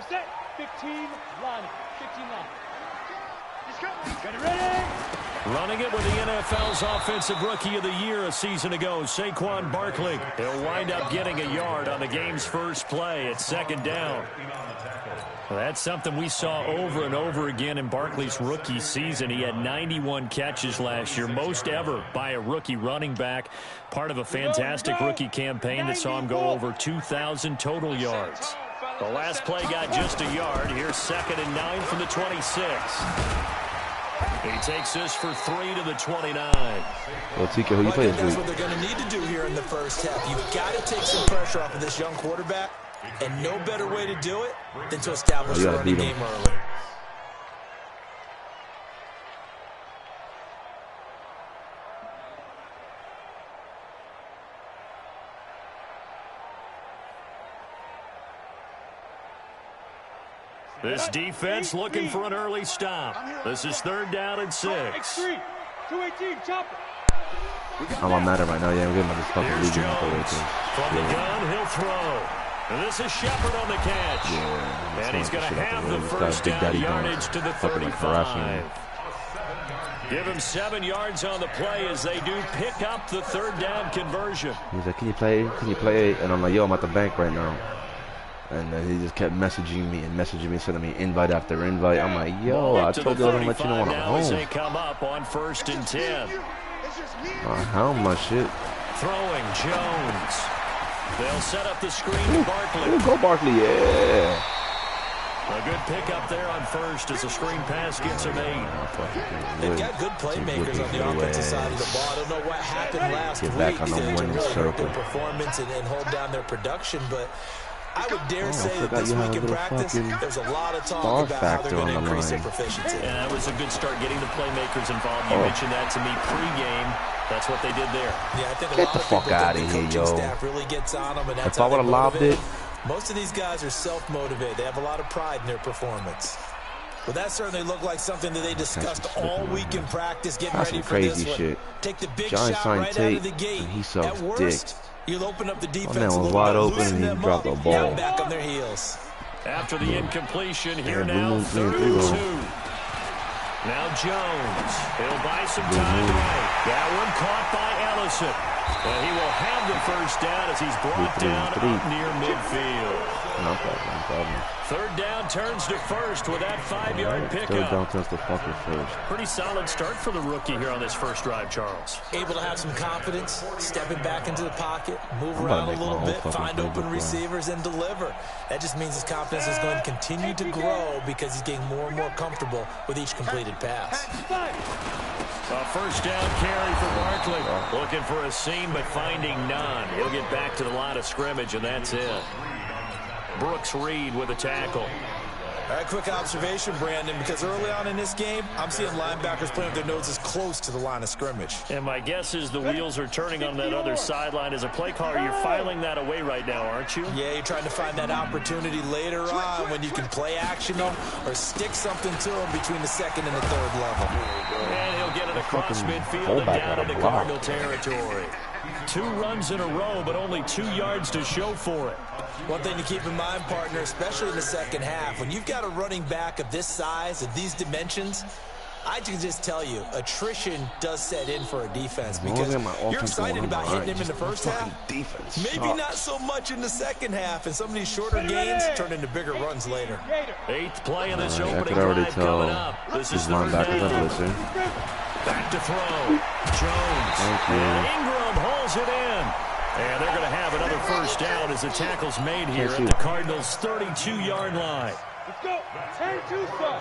set. 15 line. 15 line. Ready. Running it with the NFL's Offensive Rookie of the Year a season ago, Saquon Barkley. He'll wind up getting a yard on the game's first play at second down. Well, that's something we saw over and over again in Barkley's rookie season. He had 91 catches last year, most ever by a rookie running back. Part of a fantastic rookie campaign that saw him go over 2,000 total yards. The last play got just a yard. Here's 2nd and 9 from the 26. He takes this for 3 to the 29. Well, TK, who you play this That's week? what they're going to need to do here in the first half. You've got to take some pressure off of this young quarterback, and no better way to do it than to establish a running game early. This defense looking for an early stop. This is 3rd down and 6. X3. 218. Chopper. I'm on Madden right now. Yeah, I'm getting my fucking Here's league. Jones. From the gun, he'll throw. And this is Shepard on the catch. Yeah, and he's going to have the first down yardage to the 35. Give him 7 yards on the play as they do pick up the 3rd down conversion. He's like, can you play? Can you play? And I'm like, yo, I'm at the bank right now. And he just kept messaging me, sending me invite after invite. I'm like, yo, I told you I was gonna let you know when I'm home. They come up on 1st and 10. How much shit? Throwing Jones. They'll set up the screen to Barkley. Ooh, go Barkley, yeah. A good pickup there on 1st as a screen pass gets him 8. They've got good playmakers on the offensive side of the ball. I don't know what happened last week. Back on the They winning really hurt their circle. performance and hold down their production, but I would dare say that this week in practice, there's a lot of talk about how they're going to increase their proficiency. And that was a good start getting the playmakers involved. You mentioned that to me pregame. That's what they did there. Yeah, I think Get the fuck out of here, yo. Staff really gets on them, and that's if I would have lobbed it. Most of these guys are self-motivated. They have a lot of pride in their performance. But that certainly looked like something that they discussed all week in practice, getting ready for this one. Shit. Take the big Giants shot right out of the gate. And he sucks At worst, you'll open up the defense man a was little wide bit, open and he dropped the ball. Now back on their heels. After the incompletion, here Yeah, now, 3rd and 2. Now Jones. He'll buy some time right. That one caught by Ellison. And he will have the first down as he's brought down up near midfield. No problem. 3rd down turns to 1st with that 5-yard pickup. 3rd down turns to fucking 1st. Pretty solid start for the rookie here on this first drive, Charles. Able to have some confidence, stepping back into the pocket, move around a little bit, find open receivers, and deliver. That just means his confidence is going to continue to grow because he's getting more and more comfortable with each completed pass. A first down carry for Barkley. Looking for a seam, but finding none. He'll get back to the line of scrimmage, and that's it. Brooks Reed with a tackle. All right, quick observation, Brandon, because early on in this game, I'm seeing linebackers playing with their noses close to the line of scrimmage. And my guess is the wheels are turning on that other sideline. As a play caller, you're filing that away right now, aren't you? Yeah, you're trying to find that opportunity later on when you can play action them or stick something to them between the 2nd and the 3rd level. And he'll get it across midfield and down into Cardinal territory. 2 runs in a row, but only 2 yards to show for it. One thing to keep in mind, partner, especially in the second half, when you've got a running back of this size, of these dimensions, I can just tell you, attrition does set in for a defense because you're excited about hitting him in the first half. Maybe not so much in the second half, and some of these shorter gains turn into bigger runs later. 8th play in this opening drive coming up. This is 3rd down. Back to throw. Jones. And Ingram holds it in. And they're going to have another first down as the tackle's made here at the Cardinals' 32-yard line. Let's go. 10-2, son.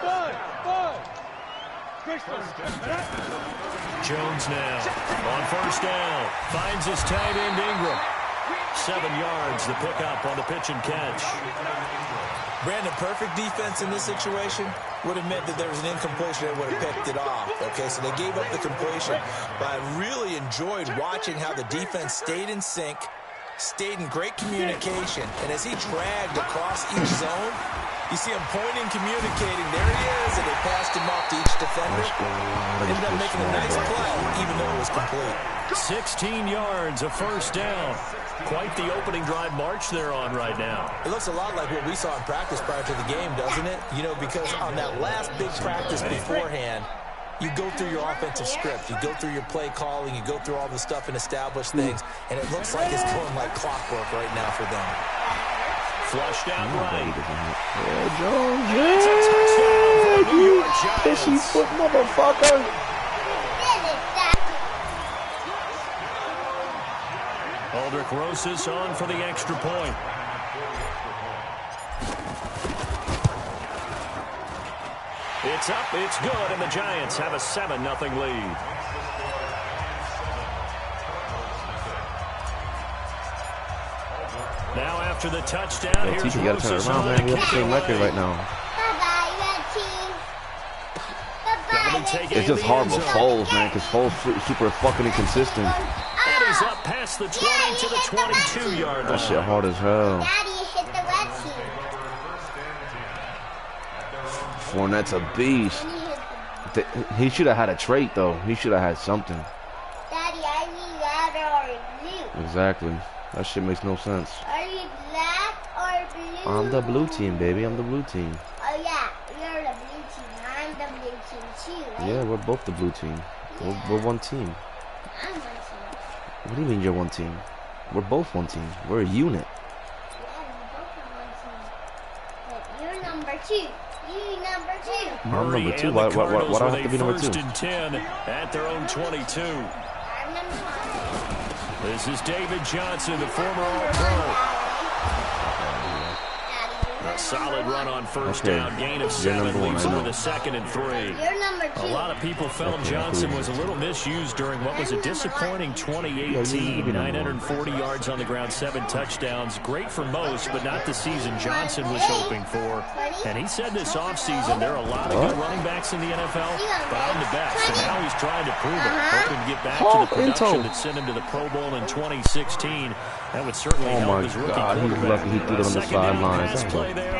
5. Jones now on first down. Finds his tight end Ingram. 7 yards the pickup on the pitch and catch. Brandon, perfect defense in this situation would have meant that there was an incompletion that would have picked it off. Okay, so they gave up the completion. But I really enjoyed watching how the defense stayed in sync, stayed in great communication, and as he dragged across each zone, You see him pointing, communicating. There he is, and they passed him off to each defender. Ended up making a nice play, even though it was complete. 16 yards, a first down. Quite the opening drive march they're on right now. It looks a lot like what we saw in practice prior to the game, doesn't it? You know, because on that last big practice beforehand, you go through your offensive script, you go through your play calling, you go through all the stuff and establish things, and it looks like it's going like clockwork right now for them. Flushed out right. Yeah, Jones, yeah, you pissy foot motherfucker. Aldrich Rosas on for the extra point. It's up, it's good, and the Giants have a 7-0 lead. Now after the touchdown, yeah, here's you gotta turn Rosas around, man. We have the same record right now. It's just hard with Foles, man, because Foles super fucking inconsistent. And he's up past the 20 to the 22-yard line. That shit hard as hell. Fournette's a beast. He should have had a trait, though. He should have had something. Daddy, I need red or blue. Exactly. That shit makes no sense. Are you black or blue? I'm the blue team, baby. I'm the blue team. Oh, yeah. You're the blue team. I'm the blue team, too, right? Yeah, we're both the blue team. Yeah. We're one team. I'm one team. What do you mean you're one team? We're both one team. We're a unit. Yeah, we're both on one team. But you're number 2. You number 2. I'm number 2. Why do I have to be number 2? First and 10 at their own 22. I'm number 5. This is David Johnson, the former All-Pro. A solid run on first down, gain of 7, leaves him with a 2nd and 3. You're number 2. A lot of people felt Johnson was a little misused during what was a disappointing 2018. 940 yards on the ground, 7 touchdowns. Great for most, but not the season Johnson was hoping for. And he said this offseason there are a lot of good running backs in the NFL, but I'm the best. And now he's trying to prove it, hoping to get back to the production that sent him to the Pro Bowl in 2016. That would certainly help his rookie quarterback. He's lucky he threw it on the sidelines.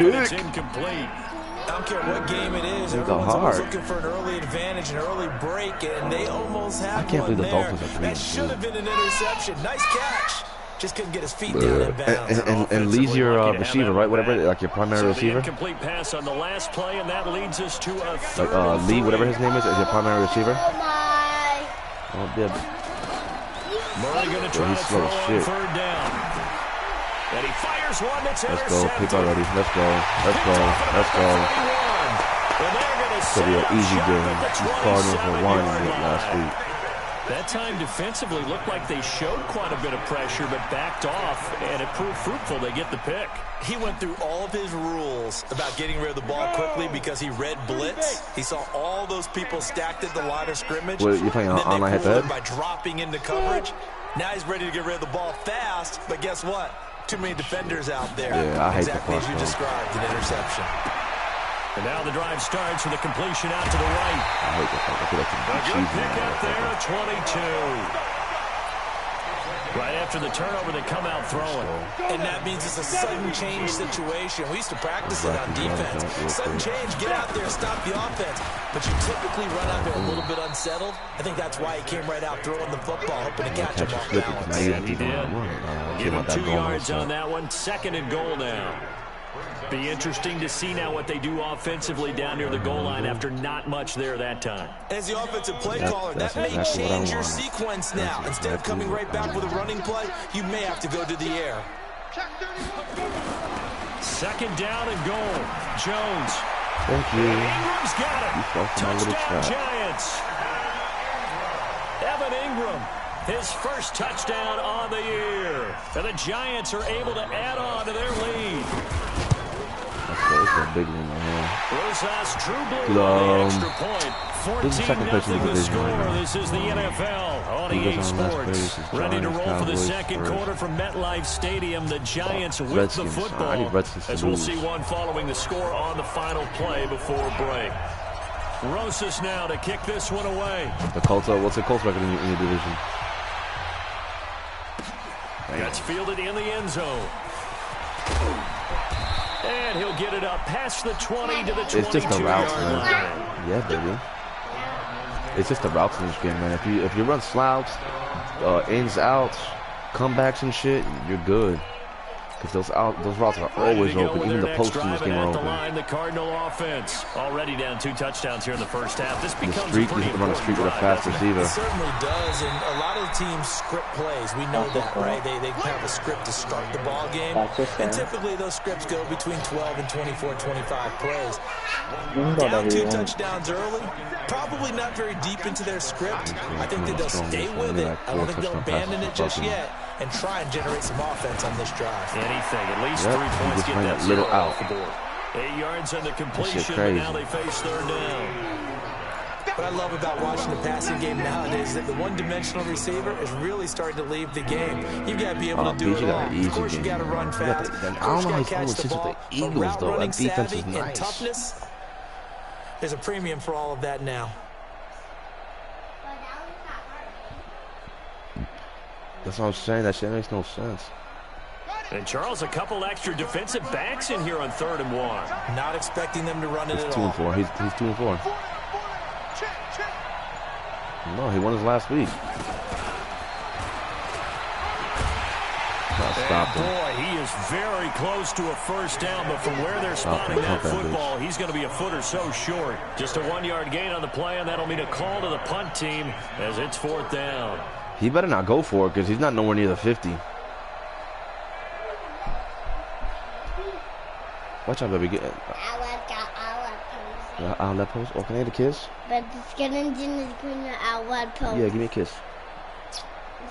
It's incomplete. I don't care what game it is. Everyone's always looking for an early advantage, an early break, and they almost had one there. I can't believe the Dolphins are 3-2. That should have been an interception. Nice catch. Just couldn't get his feet down in bounds. And Lee's your receiver, right? Whatever, like your primary receiver. Incomplete pass on the last play, and that leads us to a third. Lee, whatever his name is your primary receiver. Oh, my. Oh, yeah. Murray going to try to throw on 3rd down. And he fires one that's intercepted. Let's go. Pick already. Let's go. Let's go. Let's go. It's going to be an easy game. The Cardinals were whining it last week. That time defensively looked like they showed quite a bit of pressure, but backed off, and it proved fruitful. They get the pick. He went through all of his rules about getting rid of the ball quickly because he read blitz. He saw all those people stacked at the line of scrimmage. What, you're playing online head-to-head? By dropping into coverage. Now he's ready to get rid of the ball fast, but guess what? Too many defenders out there. Yeah, I hate exactly the as you described, an interception. And now the drive starts with a completion out to the right. I hate that. I feel like a good pick up there at 22. Right after the turnover, they come out throwing. And that means it's a sudden change situation. We used to practice it on defense. Sudden change, get out there, stop the offense. But you typically run out there a little bit unsettled. I think that's why he came right out throwing the football, hoping to catch him off balance. And he did. Give him 2 yards on that one. 2nd and goal now. Be interesting to see now what they do offensively down near the goal line after not much there that time. As the offensive play caller, that may change your sequence now. Instead of coming right back with a running play, you may have to go to the air. 2nd down and goal. Jones. Thank you. Ingram's got it. Touchdown Giants. Evan Ingram. His first touchdown on the year. And the Giants are able to add on to their lead. That's a big one right here. Rosas, True Blue on the extra point. 14-0 the score. This is the NFL on EA Sports. Ready to roll for the second quarter from MetLife Stadium. The Giants with the football. As we'll see one following the score on the final play before break. Rosas now to kick this one away. The Colts, what's the Colts record in your division? Gets fielded in the end zone. And he'll get it up past the 20 to the 22-yard line. It's just the routes, man. Yeah, baby. It's just the routes in this game, man. If you run slouts, ins, outs, comebacks and shit, you're good. Because those routes are always open. Even the posts in this game are open. The Cardinal offense already down 2 touchdowns here in the first half. This becomes the streak, you have to run a streak with a fast receiver. It certainly does, and a lot of teams script plays. We know that, right? They have a script to start the ball game, and typically those scripts go between 12 and 24, 25 plays. Down 2 touchdowns early, probably not very deep into their script. I think that they'll stay with it. I don't think they'll abandon it just yet and try and generate some offense on this drive. Anything, at least 3 points, get that little out. 8 yards on the completion, but now they face 3rd down. What I love about watching the passing game nowadays is that the one-dimensional receiver is really starting to leave the game. You've got to be able to do it all. Of course, you got to run fast. Of course, you got to catch the ball. But route running savvy and toughness, there's a premium for all of that now. That's what I'm saying. That shit makes no sense. And Charles, a couple extra defensive backs in here on 3rd and 1. Not expecting them to run it at all. He's 2 and 4. No, he won his last week. Stop him. Boy, he is very close to a first down, but from where they're spotting that football, he's going to be a foot or so short. Just a 1-yard gain on the play, and that'll mean a call to the punt team as it's 4th down. He better not go for it because he's not nowhere near the 50. Watch out, baby. Outlet post. Oh, can I get a kiss? But the skeleton is going to outlet post. Yeah, give me a kiss.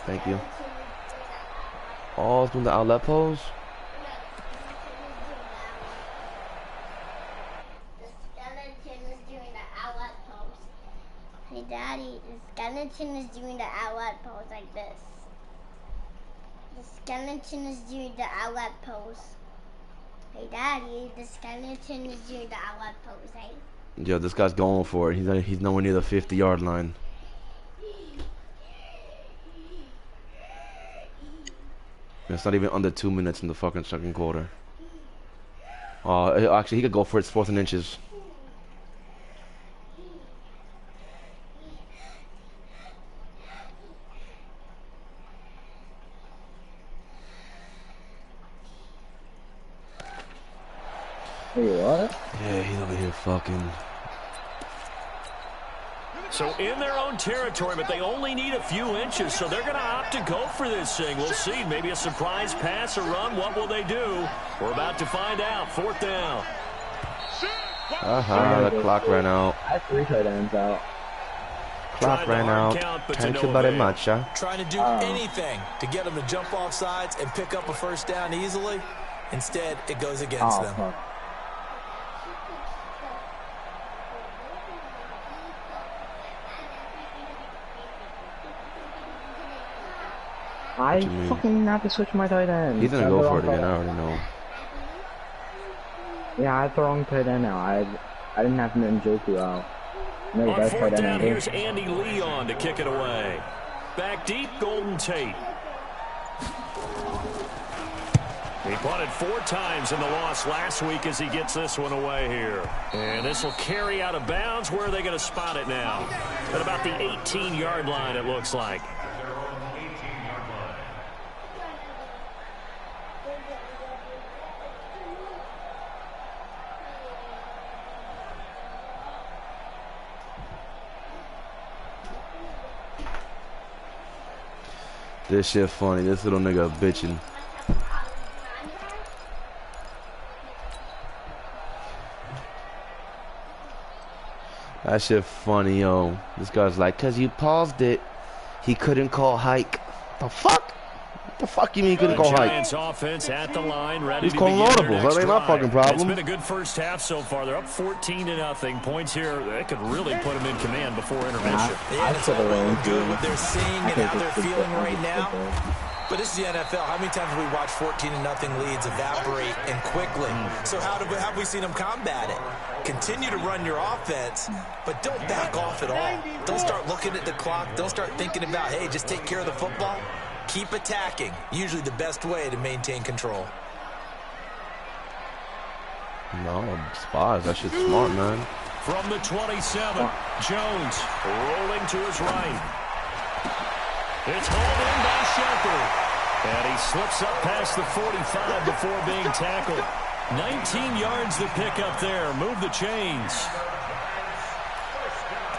Thank you. Oh, it's doing the outlet pose? The skeleton is doing the outlet pose. Hey, Daddy, the skeleton is doing the outlet pose like this. The skeleton is doing the outlet pose. Hey, Daddy, the skeleton is doing the outlet pose, eh? Yo, this guy's going for it. He's nowhere near the 50-yard line. It's not even under 2 minutes in the fucking 2nd quarter. Actually, he could go for it. It's 4th and inches. Hey, what? Yeah, he's over here fucking. So in their own territory, but they only need a few inches, so they're going to opt to go for this thing. We'll see. Maybe a surprise pass or run. What will they do? We're about to find out. 4th down. The clock ran out. I have 3 tight ends out. Clock ran out. Thank you very much, huh? Trying to do anything to get them to jump off sides and pick up a 1st down easily. Instead, it goes against them. Fuck. I fucking have to switch my tight end. He's gonna go for it again, I already know. Yeah, I have the wrong tight end now. I didn't have Njoku out. On 4th down, here's Andy Leon to kick it away. Back deep, Golden Tate. He punted 4 times in the loss last week as he gets this one away here. And this will carry out of bounds. Where are they going to spot it now? At about the 18-yard line, it looks like. This shit funny. This little nigga bitching. That shit funny, yo. This guy's like, cause you paused it, he couldn't call hike. The fuck? The fuck you mean he couldn't call hike? Giants offense at the line, ready He's calling audibles. That ain't my fucking problem. It's been a good first half so far. They're up 14-0. Points here, they could really put them in command before intermission. Yeah, it's all good what they're seeing and how they're feeling right now. But this is the NFL. How many times have we watched 14-0 leads evaporate and quickly? So have we seen them combat it? Continue to run your offense, but don't back off at all. Don't start looking at the clock. Don't start thinking about, hey, just take care of the football. Keep attacking. Usually the best way to maintain control. No, spies. That shit's smart, man. From the 27, Jones rolling to his right. It's hauled in by Shepard. And he slips up past the 45 before being tackled. 19 yards to pick up there. Move the chains.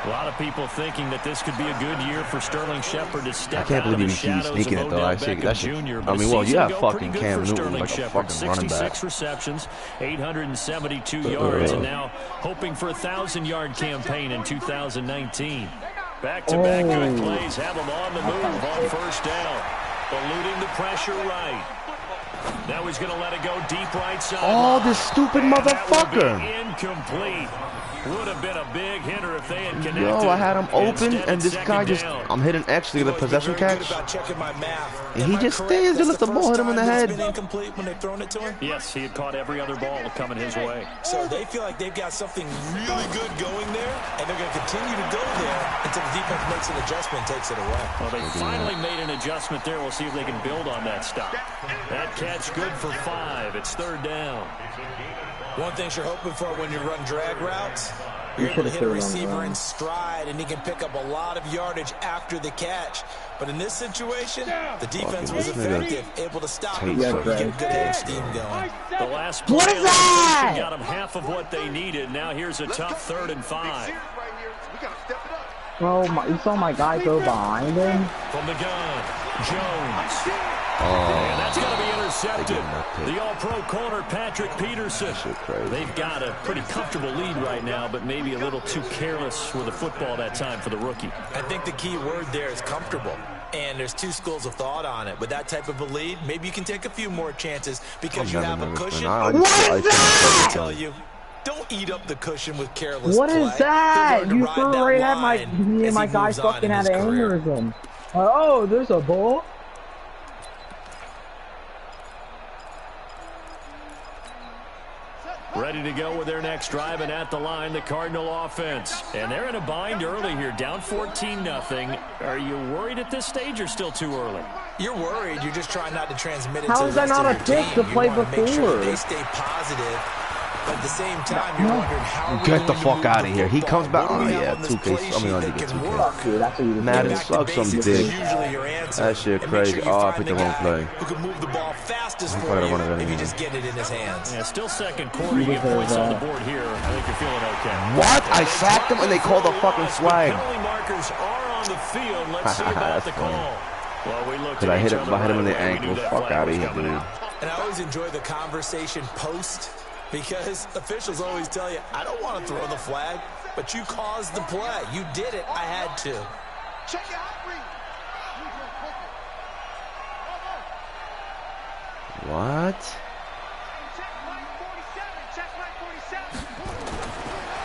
A lot of people thinking that this could be a good year for Sterling Shepard to step out of the shadows of Odell Beckham Jr. I mean, well, you have fucking Cam Newton, like a fucking running back. 66 receptions, 872 yards, and now hoping for a 1,000-yard campaign in 2019. Back-to-back good plays have him on the move on first down. Eluding the pressure right. Now he's going to let it go deep right side. Oh, this stupid motherfucker. Incomplete. Would have been a big hitter if they had connected. Yo, I had him open, and this guy just, I'm hitting X to get a possession catch. And he just stands and lets the ball hit him in the head. Yes, he had caught every other ball coming his way. So they feel like they've got something really good going there, and they're going to continue to go there until the defense makes an adjustment and takes it away. Well, they finally made an adjustment there. We'll see if they can build on that stop. That catch good for 5. It's third down. One thing you're hoping for when you run drag routes, you're able to hit a receiver in stride, and he can pick up a lot of yardage after the catch. But in this situation, the defense was effective, able to stop him before he get a good edge steam going. The last play got him half of what they needed. Now here's a tough 3rd and 5. Bro, you saw my guy go behind him? From the gun, Jones. And that's going to be intercepted. The all-pro corner, Patrick Peterson. They've got a pretty comfortable lead right now, but maybe a little too careless with the football that time for the rookie. I think the key word there is comfortable. And there's 2 schools of thought on it. With that type of a lead, maybe you can take a few more chances because you have a cushion. What is that? I tell you, don't eat up the cushion with careless What play. is that? You threw right at me and my he guy moves on fucking in had his an career. aneurysm. Oh, there's a ball. Ready to go with their next drive, and at the line, the Cardinal offense. And they're in a bind early here, down 14-0. Are you worried at this stage or still too early? You're worried. You're just trying not to transmit it How to is the that rest not of a your pick team. to play You want to make sure before? that they stay positive. But at the same time, you're wondering how are we Get the going to fuck move out the of here. He football? comes back. What do Oh, we have yeah, on this 2K. play I mean, sheet I that need to get can 2K. work? Dude, that's what you Madden Back to sucks some basics dick. is usually your answer. That shit And make crazy. sure you Oh, I find picked the the wrong guy play. who can move the ball fastest I'm for probably you one of them. if you just get it in his hands. Yeah, still second quarter. You get points on the board here. I think you're feeling okay. What? I sacked him and they called the fucking flag. Penalty markers are on the field. Let's see about That's the call. Well, we looked at I hit each him, other I hit him in the right away. We knew ankle. that Fuck flag out of was here, coming dude. out. And I always enjoy the conversation post because officials always tell you, I don't want to throw the flag, but you caused the play. You did it. I had to. What?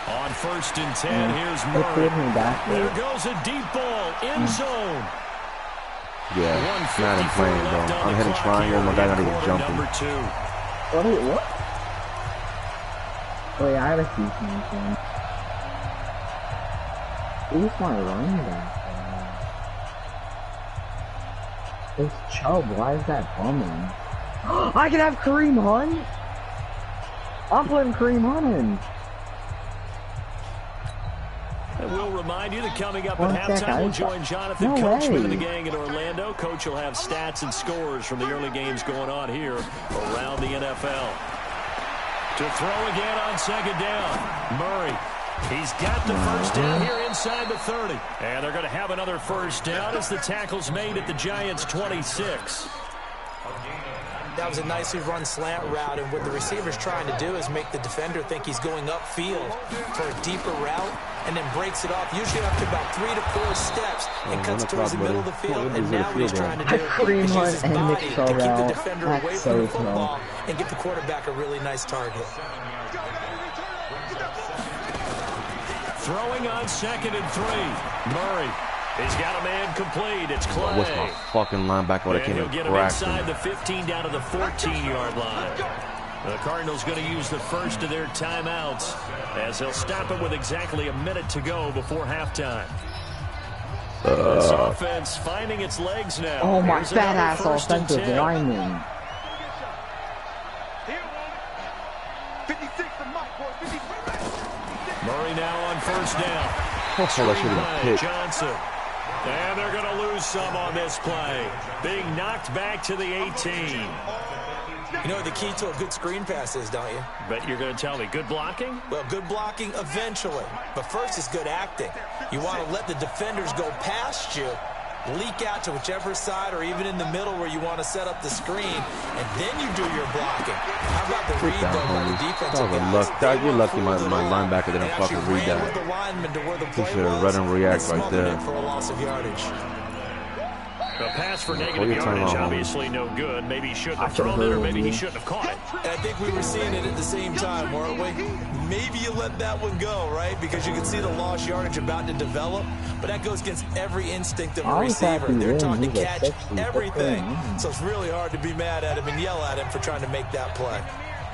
On 1st and 10, here's Murray. There goes a deep ball, end zone. Yeah, Madden playing, bro. I'm hitting triangle, my guy not even jumping. What? Wait, I gotta see something. Who's my running back? It's Chubb. Why is that bumming? I can have Kareem Hunt? I'm putting Kareem Hunt in. And we'll remind you that coming up One at halftime, second. we'll join Jonathan No Coachman way. and the gang in Orlando. Coach will have stats and scores from the early games going on here around the NFL. To throw again on 2nd down, Murray. He's got the first down here inside the 30. And they're going to have another first down as the tackle's made at the Giants' 26. That was a nicely run slant route, and what the receiver's trying to do is make the defender think he's going upfield for a deeper route, and then breaks it off, usually after about 3 to 4 steps, and cuts towards the middle of the field. And now what he's trying to do is use his body to keep the defender away from the football and give the quarterback a really nice target. Throwing on 2nd and 3, Murray. He's got a man complete. It's Clay. What's my fucking linebacker? I And can't he'll even get him crack inside him. the 15 down to the 14-yard line. The Cardinals going to use the first of their timeouts as they'll stop it with exactly a minute to go before halftime. This offense finding its legs now. Oh my Here's fat another ass 1st and offensive 10. lineman. 56 from Murray now on first down. Johnson. And they're going to lose some on this play. Being knocked back to the 18. You know what the key to a good screen pass is, don't you? Bet you're going to tell me. Good blocking? Well, good blocking eventually. But first is good acting. You want to let the defenders go past you, leak out to whichever side or even in the middle where you want to set up the screen, and then you do your blocking. How about the read, though, by the defensive guys? You're lucky my linebacker didn't fucking read that. He should have run and react right there. For a loss of yardage. The pass for negative yardage, obviously no good. Maybe he shouldn't have thrown it, or maybe he shouldn't have caught it. And I think we were seeing it at the same time, weren't we? Maybe you let that one go, right? Because you can see the lost yardage about to develop. But that goes against every instinct of a receiver. They're taught to catch everything. So it's really hard to be mad at him and yell at him for trying to make that play.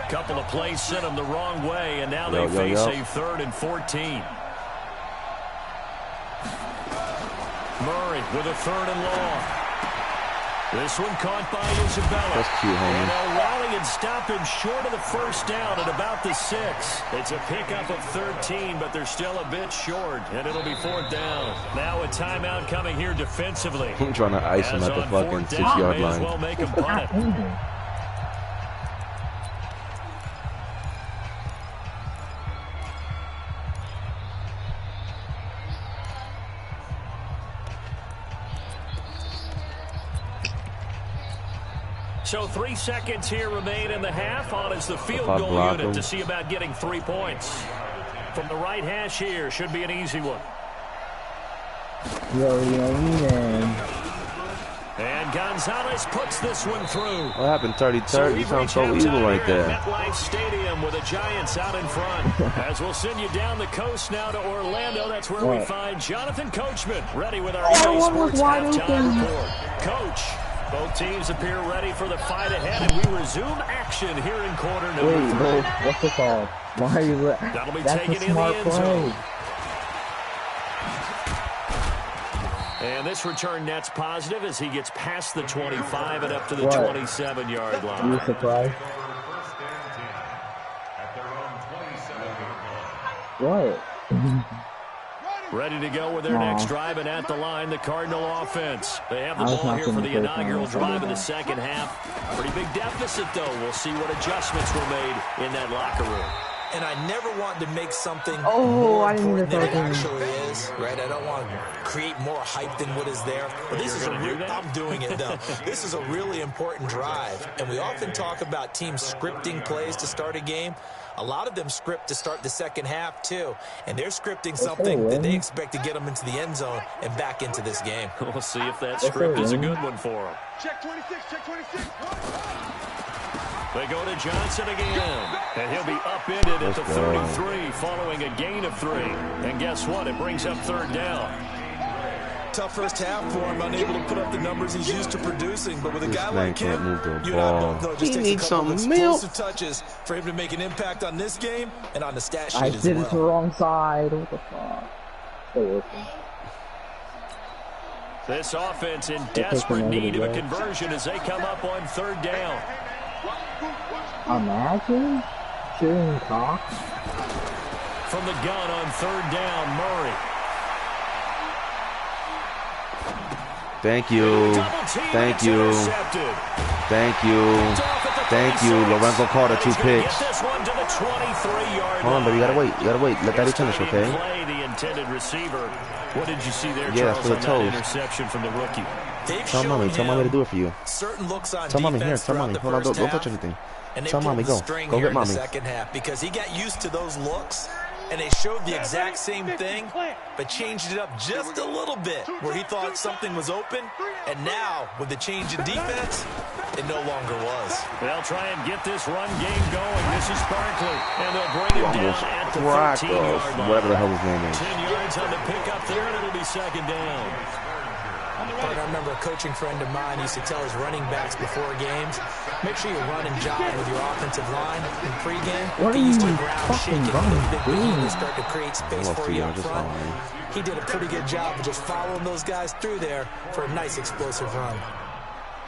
A couple of plays sent him the wrong way, and now they face a 3rd and 14. Murray with a 3rd and long. This one caught by Isabella. That's cute, homie. And they'll rally and stop him short of the first down at about the 6. It's a pickup of 13, but they're still a bit short, and it'll be 4th down. Now a timeout coming here defensively. I'm trying to ice him at the fucking 6-yard line. Well make him punt it. So 3 seconds here remain in the half. On is the field goal unit to see about getting 3 points. From the right hash here, should be an easy one. And Gonzalez puts this one through. What happened, 30-30? You sound so evil right there. MetLife Stadium with the Giants out in front. As we'll send you down the coast now to Orlando. That's where we find Jonathan Coachman ready with our EA Sports halftime report. Coach. Both teams appear ready for the fight ahead, and we resume action here in quarter number 3. Wait, bro, what's the call? Why are you... That'll be taken in the end zone. And this return net's positive as he gets past the 25 and up to the 27-yard line. You surprised? What? Ready to go with their next drive, and at the line, the Cardinal offense. They have the ball here for the inaugural drive of the second half. Pretty big deficit, though. We'll see what adjustments were made in that locker room. And I never want to make something more important than it actually is, right? I don't want to create more hype than what is there. But this is I'm doing it, though. This is a really important drive. And we often talk about teams scripting plays to start a game. A lot of them script to start the second half, too. And they're scripting something that they expect to get them into the end zone and back into this game. We'll see if that script is a good one for them. Check 26, check 26. They go to Johnson again, and he'll be upended at the 33 following a gain of 3. And guess what? It brings up 3rd down. Tough first half for him, unable to put up the numbers he's used to producing. But with a guy like him, you and I both know it just takes a couple of explosive touches for him to make an impact on this game and on the stat sheet as well. I did it to the wrong side. What the fuck? Still working. This offense in desperate need of a conversion as they come up on 3rd down. Imagine shooting Cox. From the gun on 3rd down, Murray. Thank you. Thank you. Thank you. Thank you. Lorenzo Carter, 2 picks. Hold on, baby. You gotta wait. You gotta wait. Let that finish, okay? The intended receiver. What did you see there, yeah, Charles, for the toes. interception from the rookie? Tell mommy to do it for you. Certain looks on tell mommy here. Tell mommy. Hold on, don't touch anything. Tell mommy, go. Go get mommy. Second half because he got used to those looks, and they showed the exact same thing, but changed it up just a little bit where he thought something was open, and now with the change in defense, it no longer was. They'll try and get this run game going. This is Barkley, and they'll bring him down at the 13-yard line. Whatever the hell his name is. 10 yards on the pickup there, and it'll be 2nd down. I remember a coaching friend of mine used to tell his running backs before games, make sure you run and jog with your offensive line in pregame. What are you fucking doing? They start to create space for you up front. He did a pretty good job of just following those guys through there for a nice explosive run.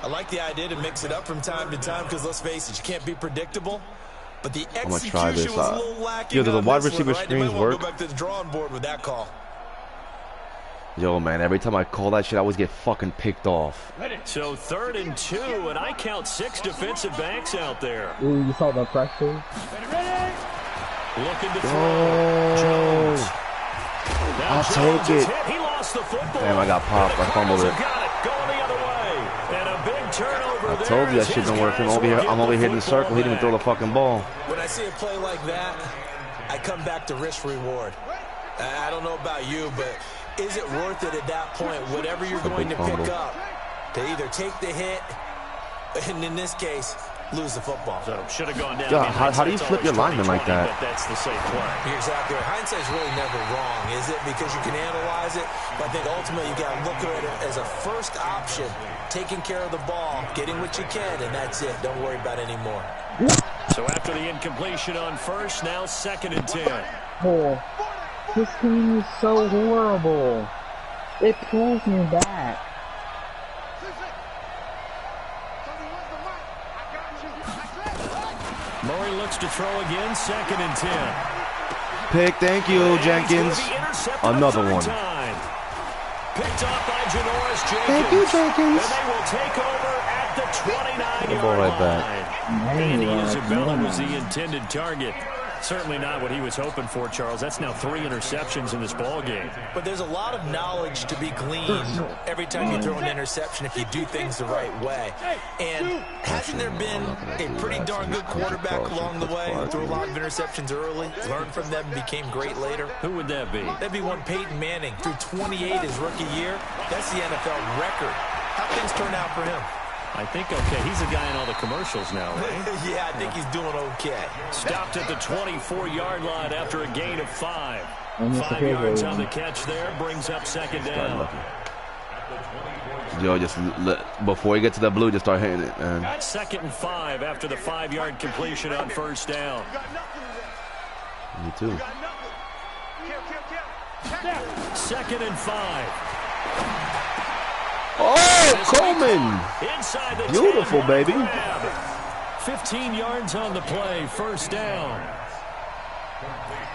I like the idea to mix it up from time to time because, let's face it, you can't be predictable. but the I'm gonna try this. execution was a little lacking. Yo, do the wide this receiver one, right? screens They might work? want to go back to the drawing board with that call. Yo, man, every time I call that shit, I always get fucking picked off. So 3rd and 2, and I count 6 defensive backs out there. Ooh, you saw the pressure? Looking to throw. Jones. I'll take it. He lost the football. Damn, I got popped. I fumbled it. Got it. Going the other way. And a big turnover. I told you that shit don't work. I'm over here in the circle. He didn't even throw the fucking ball. When I see a play like that, I come back to risk reward. I don't know about you, but is it worth it at that point, whatever you're going to pick up, to either take the hit, and in this case, lose the football? So should have gone down. Yeah, how do you flip your lineman like that? But that's the safe play. You're exactly right. Hindsight's really never wrong, is it? Because you can analyze it, but I think ultimately you got to look at it as a first option, taking care of the ball, getting what you can, and that's it. Don't worry about any more. So after the incompletion on first, now 2nd and 10. Oh, this game is so horrible. It pulls me back. Murray looks to throw again, 2nd and 10. Pick, thank you, Jenkins. Another one. Picked up by Janoris Jenkins. Thank you, Jenkins. And they will take over at the 29-yard ball right line. back. Andy Isabella was the intended target. Certainly not what he was hoping for, Charles. That's now 3 interceptions in this ball game. But there's a lot of knowledge to be gleaned every time you throw an interception if you do things the right way. And hasn't there been a pretty darn good quarterback along the way who threw a lot of interceptions early, learned from them, became great later? Who would that be? That'd be one Peyton Manning. Threw 28 his rookie year. That's the NFL record. How things turn out for him? I think okay. He's a guy in all the commercials now, right? Yeah, I think he's doing okay. Stopped at the 24-yard line after a gain of 5. 5 yards on the catch there, brings up 2nd down. Yo, just before you get to the blue, just start hitting it, man. 2nd and 5 after the 5-yard completion on first down. Me too. 2nd and 5. Oh, Coleman! Inside the Beautiful, 10, baby. 15 yards on the play, first down.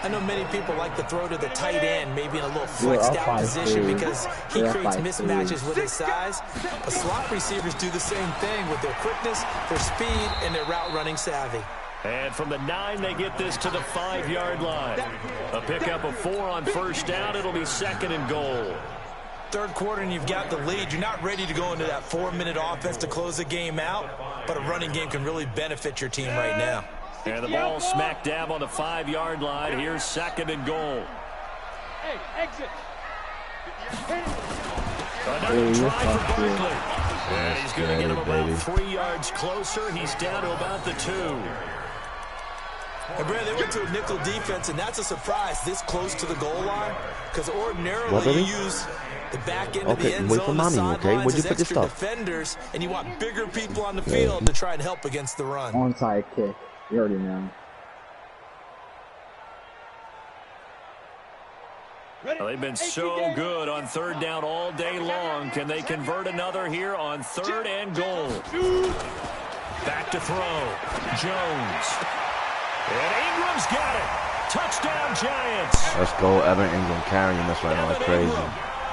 I know many people like to throw to the tight end, maybe in a little flexed out position because he creates mismatches with his size. But slot receivers do the same thing with their quickness, their speed, and their route running savvy. And from the 9, they get this to the 5-yard line. A pickup of 4 on first down. It'll be 2nd and goal. Third quarter and you've got the lead. You're not ready to go into that 4-minute offense to close the game out, but a running game can really benefit your team right now. And the ball smack dab on the 5-yard line. Here's 2nd and goal. Hey, exit. Another try for Barkley. And he's going to get him about 3 yards closer. He's down to about the 2. And Brad, they went to a nickel defense, and that's a surprise this close to the goal line, because ordinarily you use the back end of the end zone, the sidelines as extra defenders, and you want bigger people on the field to try and help against the run. Onside kick. You already know. Well, they've been so good on 3rd down all day long. Can they convert another here on 3rd and goal? Back to throw. Jones. And Ingram's got it. Touchdown, Giants. Let's go, Evan Ingram carrying this right now. It's crazy.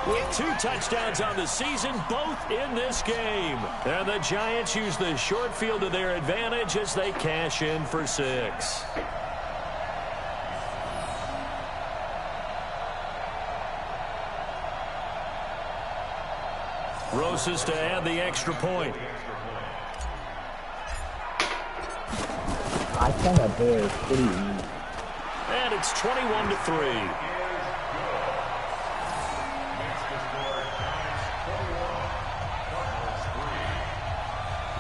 With 2 touchdowns on the season, both in this game. And the Giants use the short field to their advantage as they cash in for 6. Rosas to add the extra point. I think a bear pretty easy. And it's 21-3.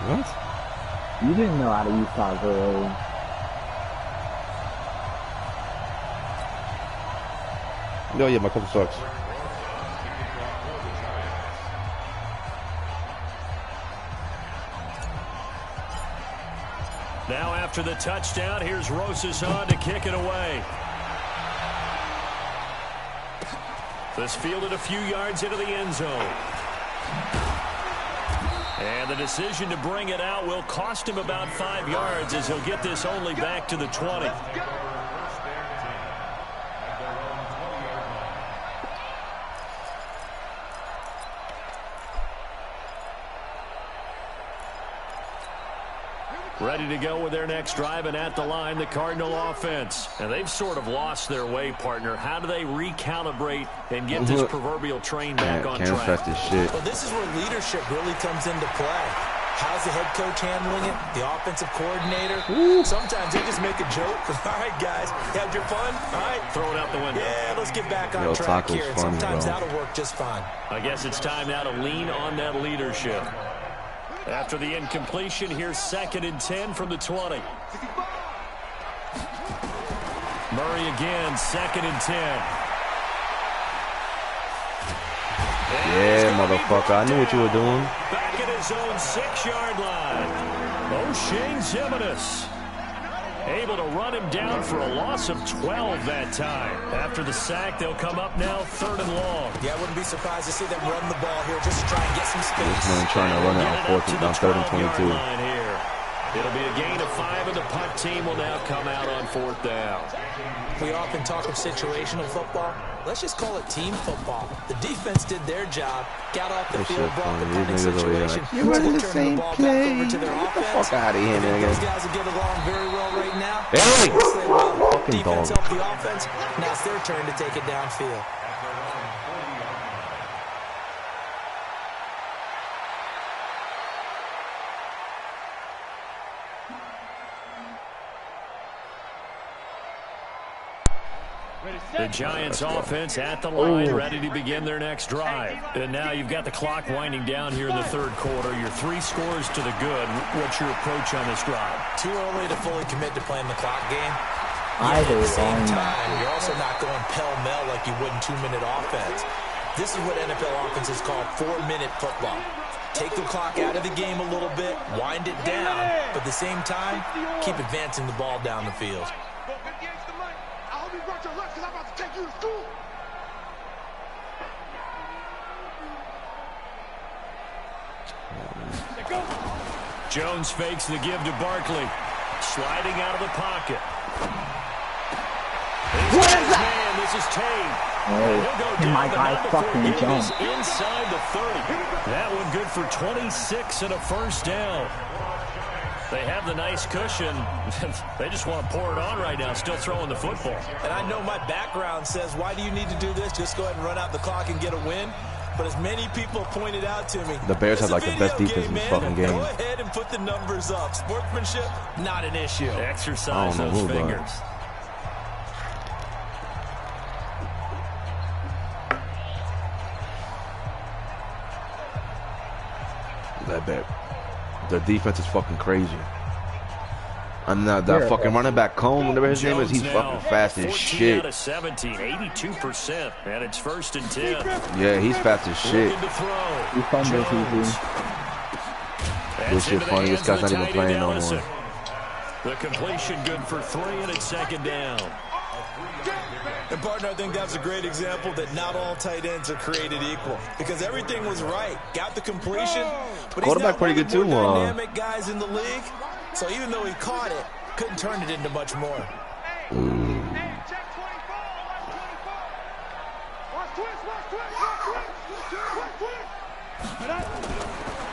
What? You didn't know how to use Taco early. No, yeah, my cover sucks. Now after the touchdown, here's Rosas on to kick it away. This fielded a few yards into the end zone. And the decision to bring it out will cost him about 5 yards as he'll get this only back to the 20. Ready to go with their next drive, and at the line, the Cardinal offense. And they've sort of lost their way, partner. How do they recalibrate and get this proverbial train back on track? This shit. Well, this is where leadership really comes into play. How's the head coach handling it? The offensive coordinator? Ooh. Sometimes they just make a joke. All right, guys, had your fun? All right. Throw it out the window. Yeah, let's get back on track here. And sometimes that'll work just fine. I guess it's time now to lean on that leadership. After the incompletion, here's 2nd and 10 from the 20. Murray again, 2nd and 10. Yeah, motherfucker. I knew what you were doing. Back at his own 6-yard line. O'Shane Zimenez able to run him down for a loss of 12 that time. After the sack, they'll come up now 3rd and long. Yeah, I wouldn't be surprised to see them run the ball here just to try and get some space. This man trying to run it on 3rd and 22. It'll be a gain of 5, and the punt team will now come out on 4th down. We often talk of situational football. Let's just call it team football. The defense did their job, got off the field, brought the punting situation. You were in the same play. Get the fuck out of here, man. Those guys will get along very well right now. Hey! Fucking defense helped the offense. Now it's their turn to take it downfield. The Giants offense at the line, ready to begin their next drive. And now you've got the clock winding down here in the 3rd quarter. Your 3 scores to the good. What's your approach on this drive? Too early to fully commit to playing the clock game. At the same time, you're also not going pell-mell like you would in 2-minute offense. This is what NFL offenses call 4-minute football. Take the clock out of the game a little bit, wind it down, but at the same time, keep advancing the ball down the field. Jones fakes the give to Barkley. Sliding out of the pocket. What is that? Man, this is Tate. Oh, my guy fucking jumped. Inside the 30. That one good for 26 and a 1st down. They have the nice cushion. They just want to pour it on right now, still throwing the football. And I know my background says, why do you need to do this? Just go ahead and run out the clock and get a win. But as many people pointed out to me, the Bears have like the best defense in this fucking game. Go ahead and put the numbers up. Sportsmanship, not an issue. Exercise those fingers. That bet. Their defense is fucking crazy. And that fucking running back Cone, whatever his name is, he's fucking fast as shit. 14 out of 17, 82%, and it's 1st and 10. Yeah, he's fast as shit. This shit funny. This guy's not even playing no more. The completion good for 3, and it's 2nd down. And partner, I think that's a great example that not all tight ends are created equal, because everything was right. Got the completion, but he's not pretty good too. Dynamic guys in the league. So even though he caught it, couldn't turn it into much more.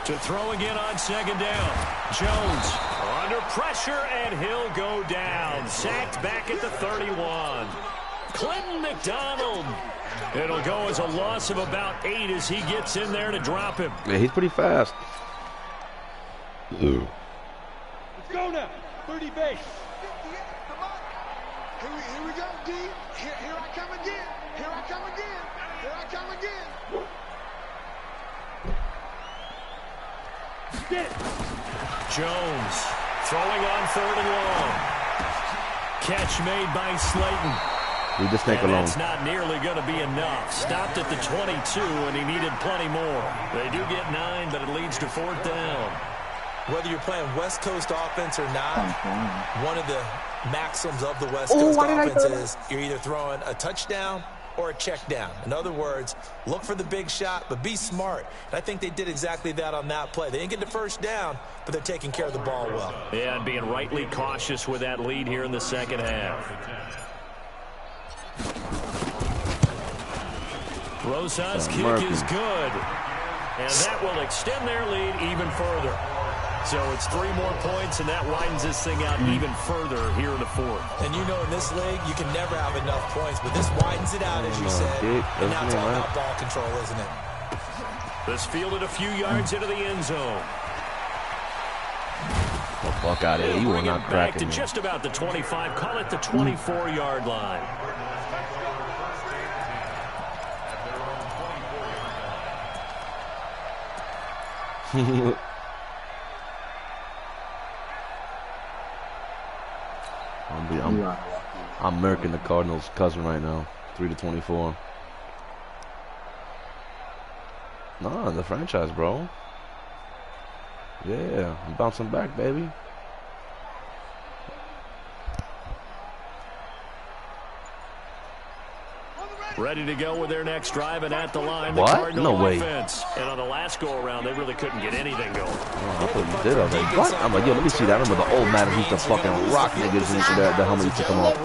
To throw again on 2nd down. Jones under pressure, and he'll go down. Sacked back at the 31. Clinton McDonald. It'll go as a loss of about 8 as he gets in there to drop him. Yeah, he's pretty fast. Let's go now. 30 base. Here we go, D. Here I come again. Here I come again. Here I come again. Jones throwing on 3rd and long. Catch made by Slayton. Leave the snake alone. That's not nearly going to be enough. Stopped at the 22, and he needed plenty more. They do get 9, but it leads to 4th down. Whether you're playing West Coast offense or not, one of the maxims of the West Coast offense is you're either throwing a touchdown or a check down. In other words, look for the big shot, but be smart. And I think they did exactly that on that play. They didn't get the first down, but they're taking care of the ball well. Yeah, and being rightly cautious with that lead here in the second half. Rosas' kick is good. And that will extend their lead even further. So it's 3 more points, and that widens this thing out even further here in the fourth. And you know in this league, you can never have enough points, but this widens it out, as you said. And now it's all about ball control, isn't it? This fielded a few yards into the end zone. The fuck out of here. You will not crack it. Back to just about the 25. Call it the 24-yard line. I'm murking the Cardinals' cousin right now. 3-24. Nah, the franchise, bro. Yeah, I'm bouncing back, baby. Ready to go with their next drive, and at the line, what? The Cardinal no way. Offense. And on the last go-around, they really couldn't get anything going. Oh, I thought you did already. What? I'm like, yo, let me see that. I remember the old Madden used to fucking rock niggas and the helmet used to come off.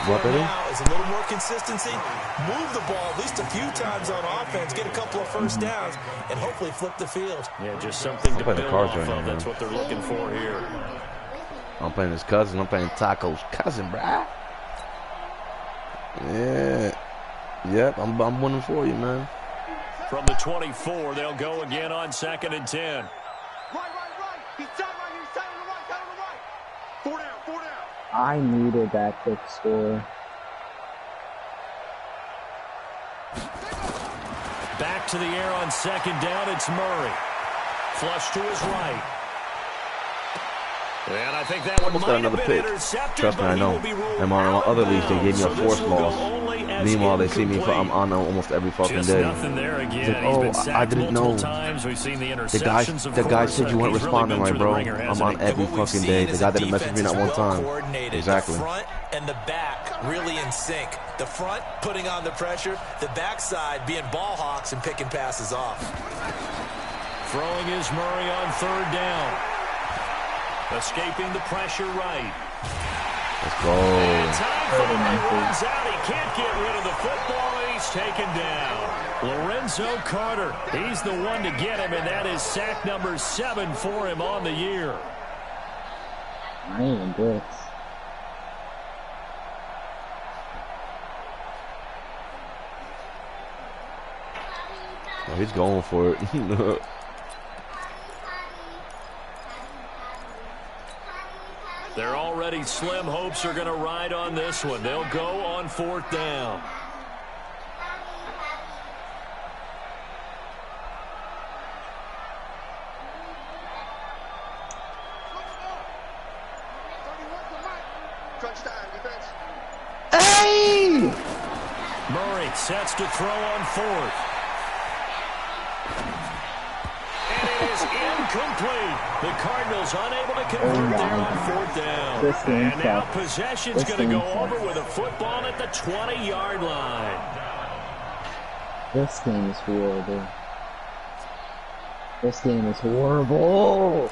What, baby? Is a little more consistency. Move the ball at least a few times on offense. Get a couple of first downs, and hopefully flip the field. Yeah, just something to build off of. That's what they're looking for here. I'm playing his cousin. I'm playing Taco's cousin, bruh. Yeah. Yep, I'm winning for you, man. From the 24, they'll go again on 2nd and 10. Right. He's tight right here. He's tight on the right. 4 down. I needed that quick score. Back to the air on 2nd down. It's Murray. Flush to his right. And I think that almost got another pick. Trust me, I know. And on other leagues, they gave me a forced loss. Meanwhile, they see me for I'm on almost every fucking day. Like, oh, I didn't know. The guy said you weren't responding right, bro. I'm on every fucking day. The guy didn't message me not one time. Exactly. The front and the back really in sync. The front putting on the pressure. The backside being ball hawks and picking passes off. Throwing is Murray on 3rd down. Escaping the pressure right. Let's go. And time for the runs out. He can't get rid of the football, and he's taken down. Lorenzo Carter. He's the one to get him, and that is sack number 7 for him on the year. I ain't even good. Oh, he's going for it. They're already slim. Hopes are going to ride on this one. They'll go on 4th down. Hey! Murray sets to throw on 4th. And it is incomplete. The Cardinals unable to convert there on 4th down. And now possession's going to go over with a football at the 20-yard line. This game is horrible. This game is horrible.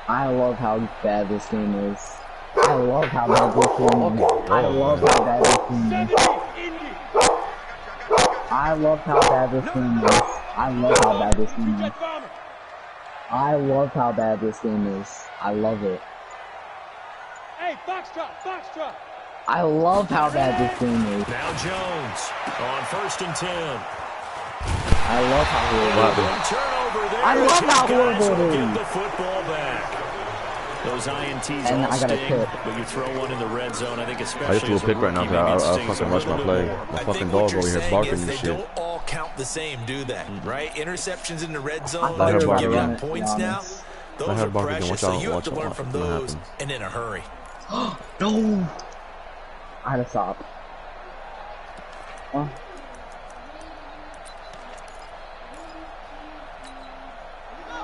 I love how bad this game is. I love how bad this game is. I love how bad this game is. I love how bad this game is. I love how bad this game is. I love how bad this game is. I love it. Hey, box drop. I love how bad this game is. Now Jones on 1st and 10. I love how horrible it is. Turnover there. I love how horrible it is. Get the football back. Those INTs and all I got a sting, pick. but you throw one in the red zone. I think especially I just threw a pick right now because I fucking rushed my play. My fucking dog over here barking and shit. They don't all count the same, do they? Right? Interceptions in the red zone. Let her You're bark giving again. up points now. Those are precious, so you have to learn from those and in a hurry. No! I had to stop.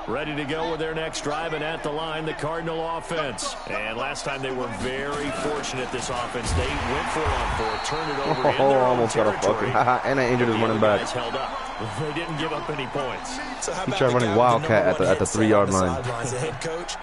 Ready to go with their next drive, and at the line, the Cardinal offense. And last time they were very fortunate, this offense. They went for it on fourth, turned it over in their own territory. And I injured his running back. Held up. They didn't give up any points. So he tried running Wildcat at the 3-yard line. Head coach,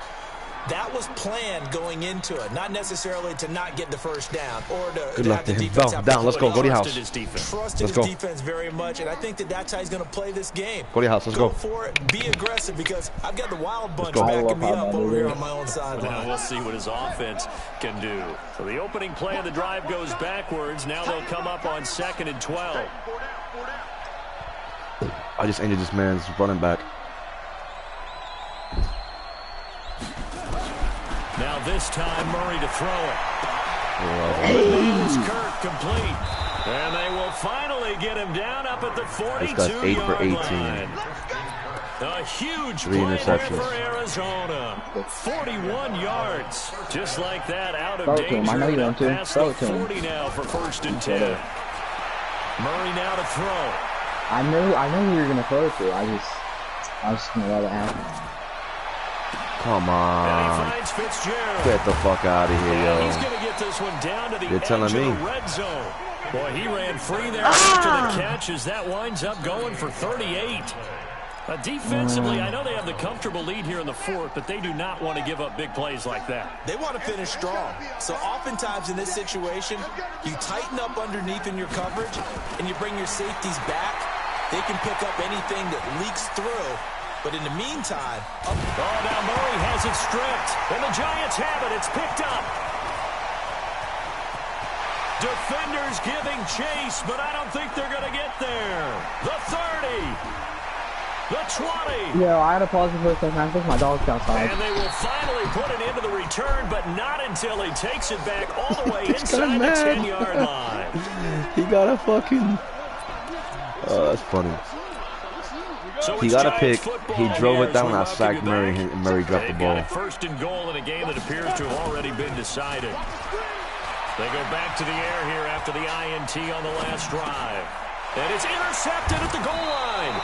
that was planned going into it, not necessarily to not get the first down or to good luck to him. Down. Let's go. Go to your house. Trusted his defense very much, and I think that's how he's going to play this game. Go to your house. Let's go. Go for it. Be aggressive because I've got the wild bunch backing me up over here on my own sideline. We'll see what his offense can do. So the opening play of the drive goes backwards. Now they'll come up on 2nd and 12. I just injured this man's running back. Now this time Murray to throw it. It's Kirk complete. And they will finally get him down up at the 42-yard line. A huge play there for Arizona. 41 yards. Just like that, out of danger. Past the 40 now for 1st and 10. Murray now to throw. I knew you were gonna throw it to. I was just gonna let it happen. Come on. Get the fuck out of here, yo. He's gonna get this one down to the You're telling me. red zone. Boy, he ran free there after the catch as that winds up going for 38. Defensively, I know they have the comfortable lead here in the 4th, but they do not want to give up big plays like that. They want to finish strong. So oftentimes in this situation, you tighten up underneath in your coverage, and you bring your safeties back. They can pick up anything that leaks through. But in the meantime... now Murray has it stripped. And the Giants have it. It's picked up. Defenders giving chase, but I don't think they're going to get there. The 30. The 20. Yeah, I had to pause it for a second. I think my dog's outside. And they will finally put it into the return, but not until he takes it back all the way inside the 10-yard line. He got a fucking... Oh, that's funny. So he got a pick. He drove it down. I sacked Murray, and Murray dropped the ball. 1st and goal in a game that appears to have already been decided. They go back to the air here after the INT on the last drive. And it's intercepted at the goal line.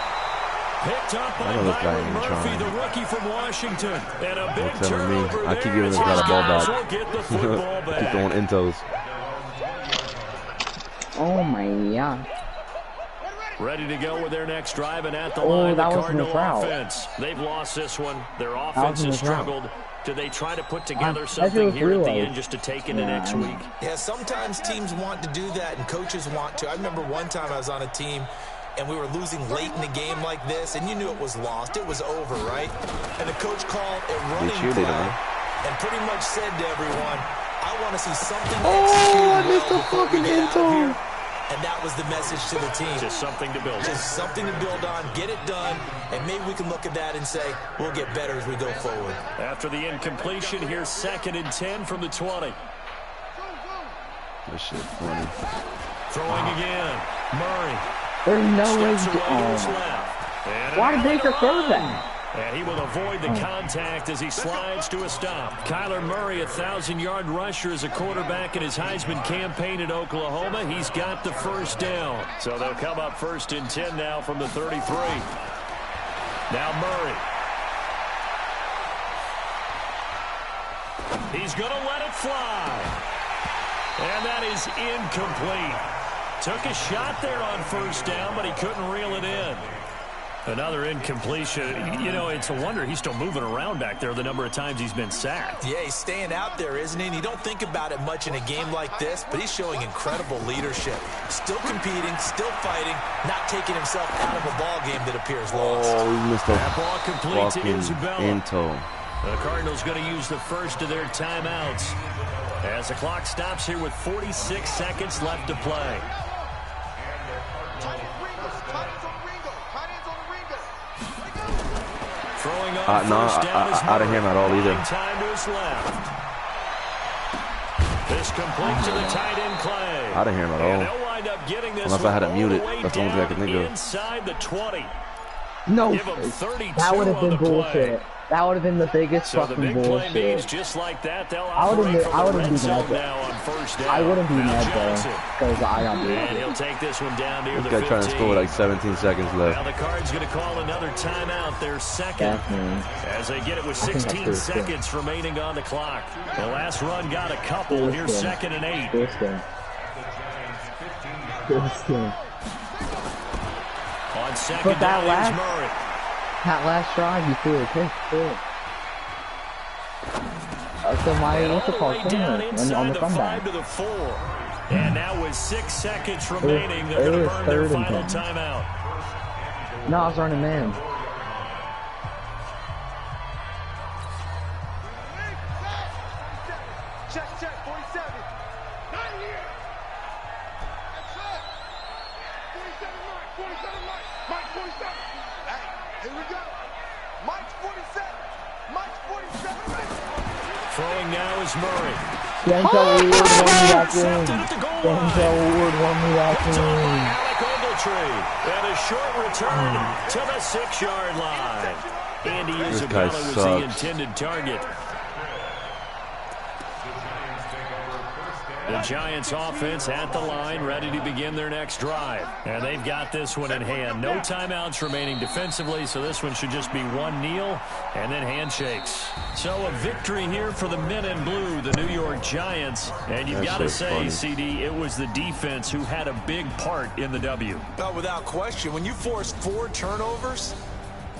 Picked up by Byron Murphy, the rookie from Washington. And a big turnover there. I keep giving this guy the ball back. Get the football back. Keep throwing intos. Oh my god. Ready to go with their next drive, and at the line, the Cardinal offense. They've lost this one. Their offense has struggled. Do they try to put together something here at the end just to take into next week? Yeah, sometimes teams want to do that, and coaches want to. I remember one time I was on a team, and we were losing late in the game like this, and you knew it was lost. It was over, right? And the coach called a running play and pretty much said to everyone, I want to see something executed. I missed the fucking end. And that was the message to the team. Just something to build on. Just something to build on, get it done, and maybe we can look at that and say, we'll get better as we go forward. After the incompletion, here's 2nd and 10 from the 20. This shit funny. Throwing again. Murray. There's no way to Why did Baker throw that? And he will avoid the contact as he slides to a stop. Kyler Murray, a 1,000-yard rusher as a quarterback in his Heisman campaign at Oklahoma. He's got the 1st down. So they'll come up 1st and 10 now from the 33. Now Murray. He's going to let it fly. And that is incomplete. Took a shot there on 1st down, but he couldn't reel it in. Another incompletion. You know, it's a wonder he's still moving around back there the number of times he's been sacked. Yeah, he's staying out there, isn't he? And you don't think about it much in a game like this, but he's showing incredible leadership. Still competing, still fighting, not taking himself out of a ball game that appears lost. Oh, he missed that ball complete to Isabella. Into. The Cardinals going to use the 1st of their timeouts as the clock stops here with 46 seconds left to play. I didn't hear him at all either. Time to his left. This complete to the tight end Clay. I didn't hear him at all. They'll wind up getting this unless I had it muted. That's the only thing I can think of. Inside the 20. No, Give him 32 that would have been bullshit. That would have been the biggest So fucking the big play bullshit. means just like that, they'll I wouldn't operate be from the red mad zone though. now on first down. I wouldn't be Now mad Johnson. though, because I got beat. And he'll take this one down near the This guy 15. trying to score with like 17 seconds Now left. the Card's going to call another timeout, their second, as they get it with 16 seconds remaining on the clock. The last run got a couple. Here's 2nd and 8. This game. This game. On second But that down, last- here's Murray. That last drive, you threw a pick too. So my And all what's it the called? way down On inside the the comeback. 5 to the 4. And now with 6 seconds remaining, they're it going to was burn their 3rd and final 10. timeout. No, I was running man. Check, 47. Not here. That's it. 47 Mike, 47 Mike. Mike 47. Hey, here we go. Mike's 47. Mike's 47. Throwing now is Murray. Denzel Ward won me that Intercepted game. at the goal line. Denzel Ward won me that Picked off by game. Alec Ogletree. And a short return to the 6-yard line. Andy This guy Isabella was the sucks. intended target. The Giants offense at the line, ready to begin their next drive. And they've got this one in hand. No timeouts remaining defensively, so this one should just be one kneel and then handshakes. So a victory here for the men in blue, the New York Giants. And you've got to say, funny. CD, it was the defense who had a big part in the W. No, without question. When you force 4 turnovers,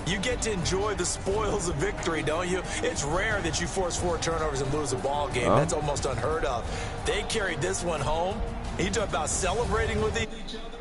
you get to enjoy the spoils of victory, don't you? It's rare that you force 4 turnovers and lose a ball game. That's almost unheard of. They carried this one home. You talk about celebrating with each other.